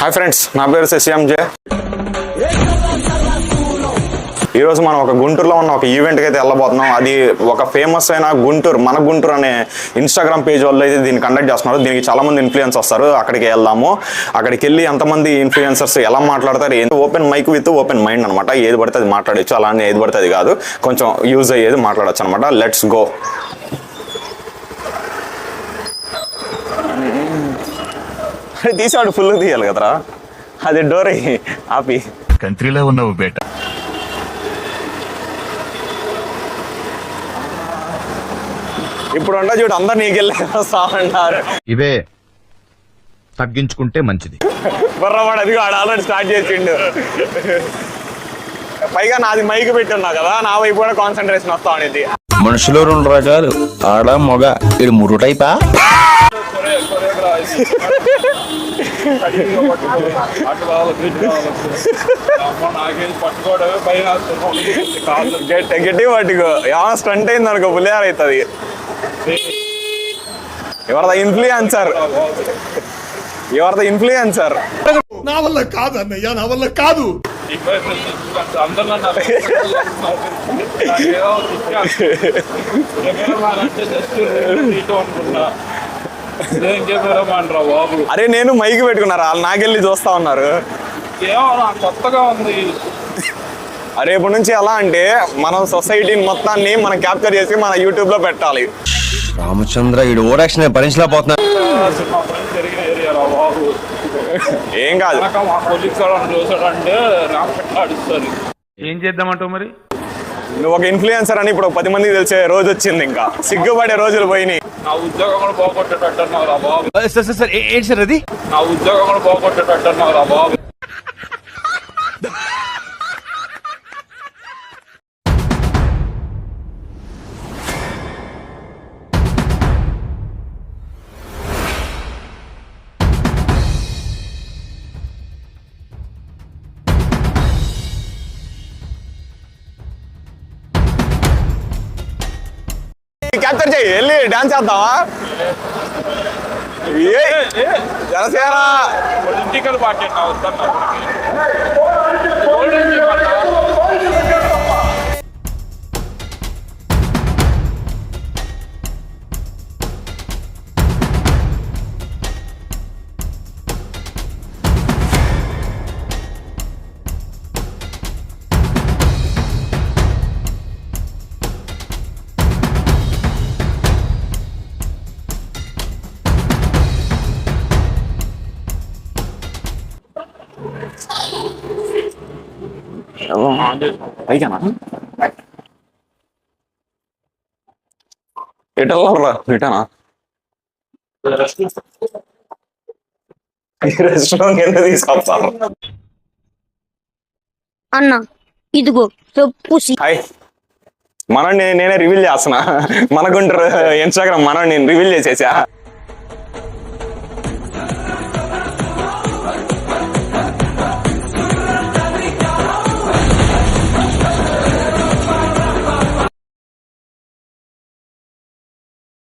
Hi friends, నా పేరు శశిఎంజే. ఈరోజు మనం ఒక గుంటూరులో ఉన్న ఒక ఈవెంట్కి అయితే వెళ్ళబోతున్నాం. అది ఒక ఫేమస్ అయిన మన గుంటూరు అనే ఇన్స్టాగ్రామ్ పేజ్ వాళ్ళు అయితే దీన్ని కండక్ట్ చేస్తున్నారు. దీనికి చాలా మంది ఇన్ఫ్లుయెన్స్ వస్తారు. అక్కడికి వెళ్దాము. అక్కడికి వెళ్ళి ఎంతమంది ఇన్ఫ్లుయెన్సర్స్ ఎలా మాట్లాడతారు, open mic with open mind అనమాట. ఏది పడితే అది మాట్లాడచ్చు, అలానే ఏది పడితే అది కాదు, కొంచెం యూజ్ అయ్యేది మాట్లాడచ్చు అనమాట. Let's go. తీసాడు, ఫుల్ తీయాలి కదరా, అది డోర్ ఆపి. కంట్రీలో ఉన్నావు బేట. ఇప్పుడు ఉండ చూడు, అందరు నీకెళ్ళి వస్తామంటారు. ఇవే తగ్గించుకుంటే మంచిది. బుర్రవాడు అది ఆల్రెడీ స్టార్ట్ చేసిండు. పైగా నాది మైక్ పెట్టి ఉన్నా కదా, నా వైపు కూడా కాన్సన్ట్రేషన్ వస్తా ఉండేది. మనుషులు రెండు రకాలు, ఆడ మొగ. ఇది మురు టైపా? గట్టి పట్టుకో, ఏమైనా స్టంట్ అయింది అనుకో, పులిహార అవుతుంది. ఎవరిదా ఇన్ఫ్లుయెన్సర్? నా వల్ల కాదు అన్నయ్య, నా వల్ల కాదు. అరే నేను మైక్ పెట్టుకున్నారా, వాళ్ళు నాకెళ్ళి చూస్తా ఉన్నారు. కొత్తగా ఉంది. రేపటి నుంచి ఎలా అంటే మనం సొసైటీని మొత్తాన్ని మనం క్యాప్చర్ చేసి మన యూట్యూబ్ లో పెట్టాలి. రామచంద్ర ఈడు ఓరాక్షన్ భరించలేకపోతున్నా. ఏం కాదు, ఏం చేద్దామంటావు మరి? నువ్వు ఒక ఇన్ఫ్లుయెన్సర్ అని ఇప్పుడు 10 మందికి తెలిసే రోజు వచ్చింది. ఇంకా సిగ్గుపడే రోజులు పోయినాయి. నా ఉద్యోగం కూడా పోగొట్టేటట్టున్నావు రా బాబు. ఏంటి సార్ అది? నా ఉద్యోగం కూడా పోగొట్టేటట్టున్నావు రా బాబు. క్యాప్చర్ చేయి, వెళ్ళి డాన్స్ చేద్దామా? జనసేన పొలిటికల్ పార్టీ ఎటల్లా రిటర్నా రెస్టారెంట్ కింద తీసుకొస్తాను. అన్న ఇదిగో చెప్పు. హాయ్, నేనే రివీల్ చేస్తున్నా. మన గుంటూరు ఇన్స్టాగ్రామ్ నేను రివీల్ చేసేసా.